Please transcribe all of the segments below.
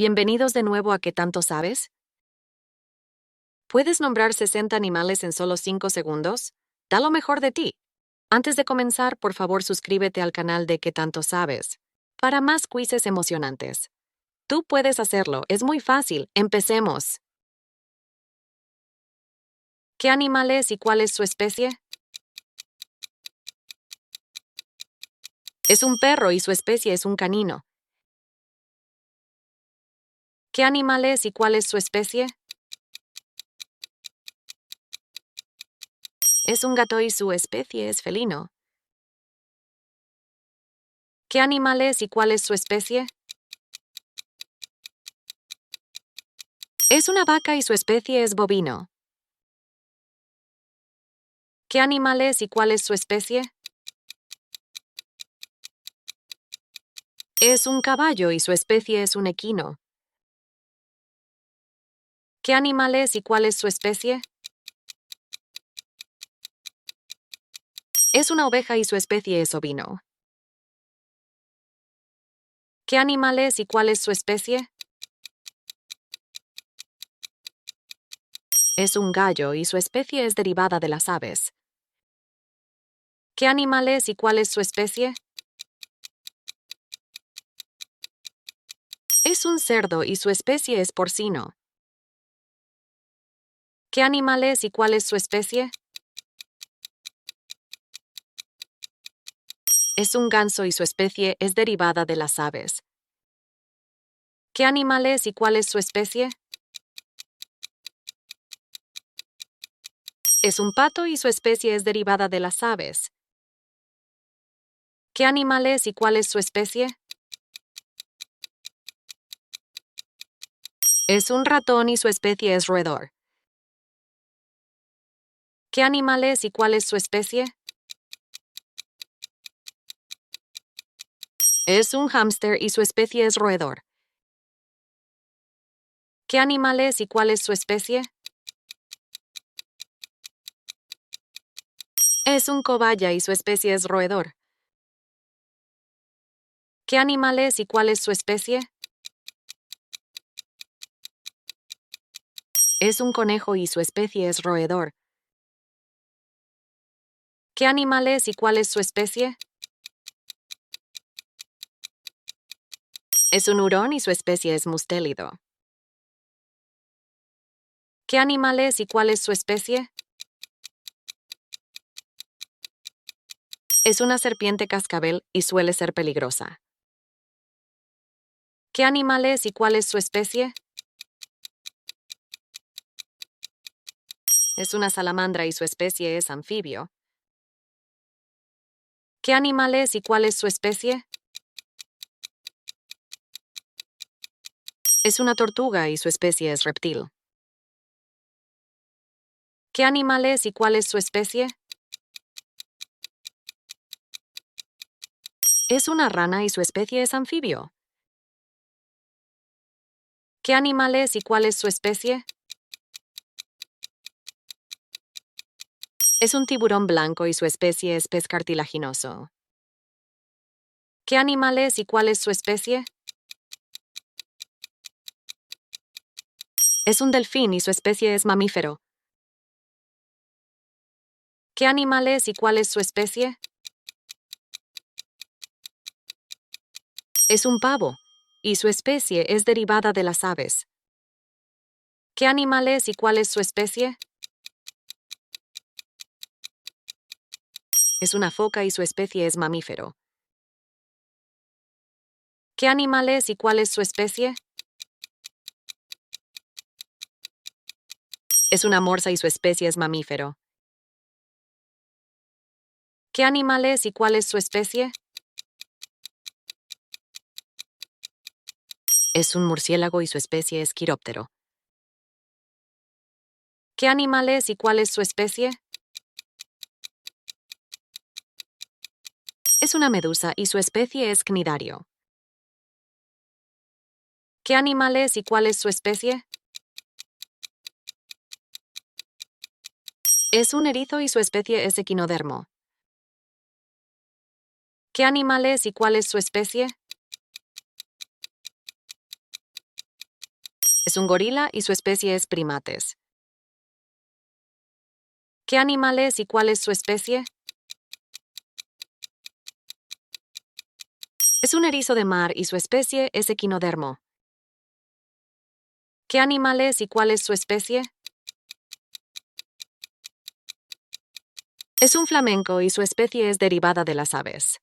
Bienvenidos de nuevo a ¿Qué tanto sabes? ¿Puedes nombrar 60 animales en solo 5 segundos? Da lo mejor de ti. Antes de comenzar, por favor suscríbete al canal de ¿Qué tanto sabes? Para más quizzes emocionantes. Tú puedes hacerlo, es muy fácil. Empecemos. ¿Qué animal es y cuál es su especie? Es un perro y su especie es un canino. ¿Qué animal es y cuál es su especie? Es un gato y su especie es felino. ¿Qué animal es y cuál es su especie? Es una vaca y su especie es bovino. ¿Qué animal es y cuál es su especie? Es un caballo y su especie es un equino. ¿Qué animal es y cuál es su especie? Es una oveja y su especie es ovino. ¿Qué animal es y cuál es su especie? Es un gallo y su especie es derivada de las aves. ¿Qué animal es y cuál es su especie? Es un cerdo y su especie es porcino. ¿Qué animal es y cuál es su especie? Es un ganso y su especie es derivada de las aves. ¿Qué animal es y cuál es su especie? Es un pato y su especie es derivada de las aves. ¿Qué animal es y cuál es su especie? Es un ratón y su especie es roedor. ¿Qué animal es y cuál es su especie? Es un hámster y su especie es roedor. ¿Qué animal es y cuál es su especie? Es un cobaya y su especie es roedor. ¿Qué animal es y cuál es su especie? Es un conejo y su especie es roedor. ¿Qué animal es y cuál es su especie? Es un hurón y su especie es mustélido. ¿Qué animal es y cuál es su especie? Es una serpiente cascabel y suele ser peligrosa. ¿Qué animal es y cuál es su especie? Es una salamandra y su especie es anfibio. ¿Qué animal es y cuál es su especie? Es una tortuga y su especie es reptil. ¿Qué animal es y cuál es su especie? Es una rana y su especie es anfibio. ¿Qué animal es y cuál es su especie? Es un tiburón blanco y su especie es pez cartilaginoso. ¿Qué animal es y cuál es su especie? Es un delfín y su especie es mamífero. ¿Qué animal es y cuál es su especie? Es un pavo y su especie es derivada de las aves. ¿Qué animal es y cuál es su especie? Es una foca y su especie es mamífero. ¿Qué animal es y cuál es su especie? Es una morsa y su especie es mamífero. ¿Qué animal es y cuál es su especie? Es un murciélago y su especie es quiróptero. ¿Qué animal es y cuál es su especie? Es una medusa y su especie es cnidario. ¿Qué animal es y cuál es su especie? Es un erizo y su especie es equinodermo. ¿Qué animal es y cuál es su especie? Es un gorila y su especie es primates. ¿Qué animal es y cuál es su especie? Es un erizo de mar y su especie es equinodermo. ¿Qué animal es y cuál es su especie? Es un flamenco y su especie es derivada de las aves.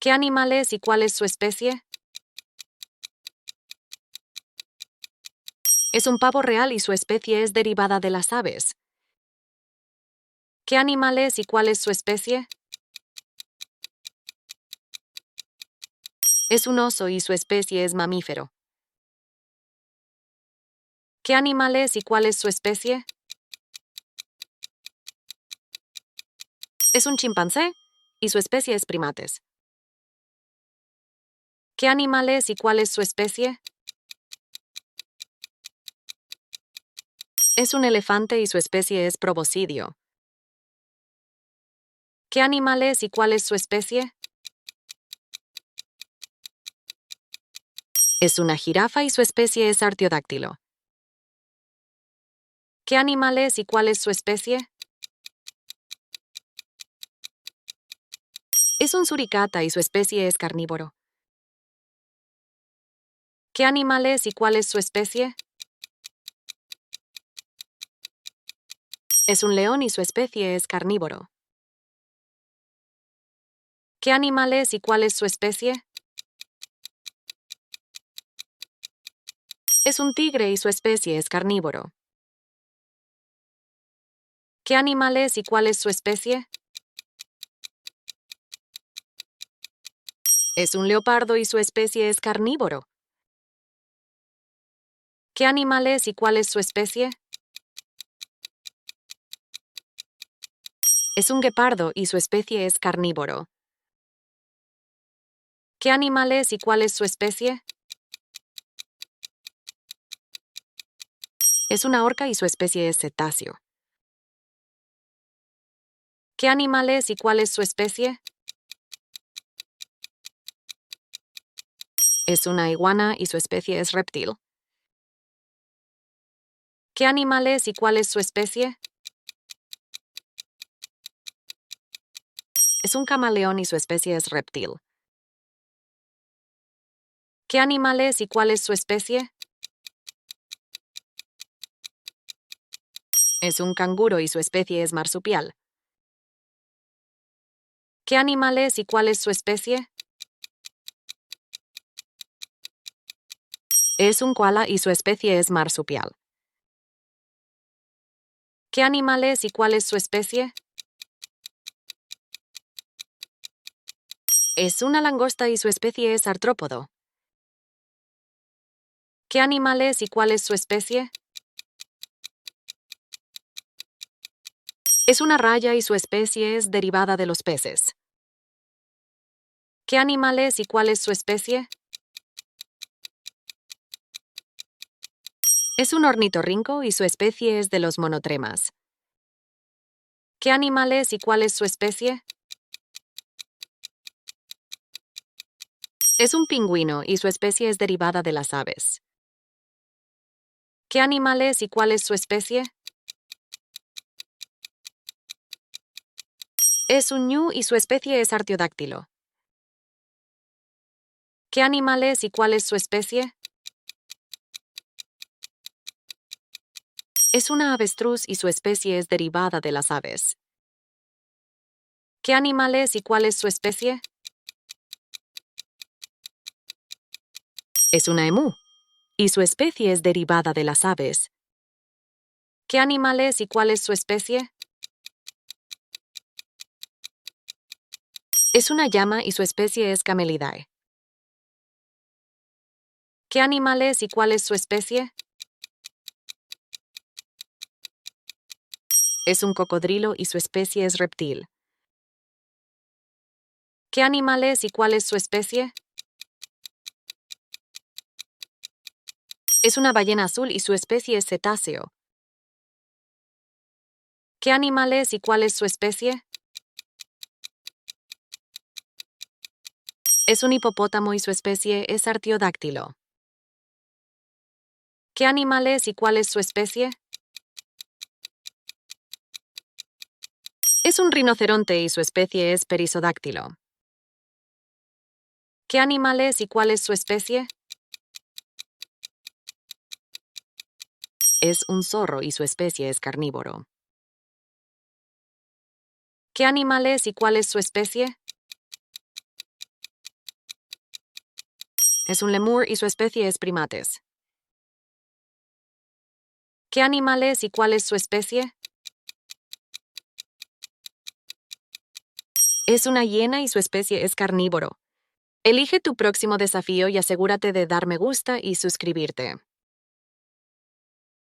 ¿Qué animal es y cuál es su especie? Es un pavo real y su especie es derivada de las aves. ¿Qué animal es y cuál es su especie? Es un oso y su especie es mamífero. ¿Qué animal es y cuál es su especie? Es un chimpancé y su especie es primates. ¿Qué animal es y cuál es su especie? Es un elefante y su especie es proboscideo. ¿Qué animal es y cuál es su especie? Es una jirafa y su especie es artiodáctilo. ¿Qué animal es y cuál es su especie? Es un suricata y su especie es carnívoro. ¿Qué animal es y cuál es su especie? Es un león y su especie es carnívoro. ¿Qué animal es y cuál es su especie? Es un tigre y su especie es carnívoro. ¿Qué animal es y cuál es su especie? Es un leopardo y su especie es carnívoro. ¿Qué animal es y cuál es su especie? Es un guepardo y su especie es carnívoro. ¿Qué animal es y cuál es su especie? Es una orca y su especie es cetáceo. ¿Qué animal es y cuál es su especie? Es una iguana y su especie es reptil. ¿Qué animal es y cuál es su especie? Es un camaleón y su especie es reptil. ¿Qué animal es y cuál es su especie? Es un canguro y su especie es marsupial. ¿Qué animal es y cuál es su especie? Es un koala y su especie es marsupial. ¿Qué animal es y cuál es su especie? Es una langosta y su especie es artrópodo. ¿Qué animal es y cuál es su especie? Es una raya y su especie es derivada de los peces. ¿Qué animal es y cuál es su especie? Es un ornitorrinco y su especie es de los monotremas. ¿Qué animal es y cuál es su especie? Es un pingüino y su especie es derivada de las aves. ¿Qué animal es y cuál es su especie? Es un ñu y su especie es artiodáctilo. ¿Qué animal es y cuál es su especie? Es una avestruz y su especie es derivada de las aves. ¿Qué animal es y cuál es su especie? Es una emú y su especie es derivada de las aves. ¿Qué animal es y cuál es su especie? Es una llama y su especie es Camelidae. ¿Qué animal es y cuál es su especie? Es un cocodrilo y su especie es reptil. ¿Qué animal es y cuál es su especie? Es una ballena azul y su especie es cetáceo. ¿Qué animal es y cuál es su especie? Es un hipopótamo y su especie es artiodáctilo. ¿Qué animal es y cuál es su especie? Es un rinoceronte y su especie es perisodáctilo. ¿Qué animal es y cuál es su especie? Es un zorro y su especie es carnívoro. ¿Qué animal es y cuál es su especie? Es un lemur y su especie es primates. ¿Qué animal es y cuál es su especie? Es una hiena y su especie es carnívoro. Elige tu próximo desafío y asegúrate de dar me gusta y suscribirte.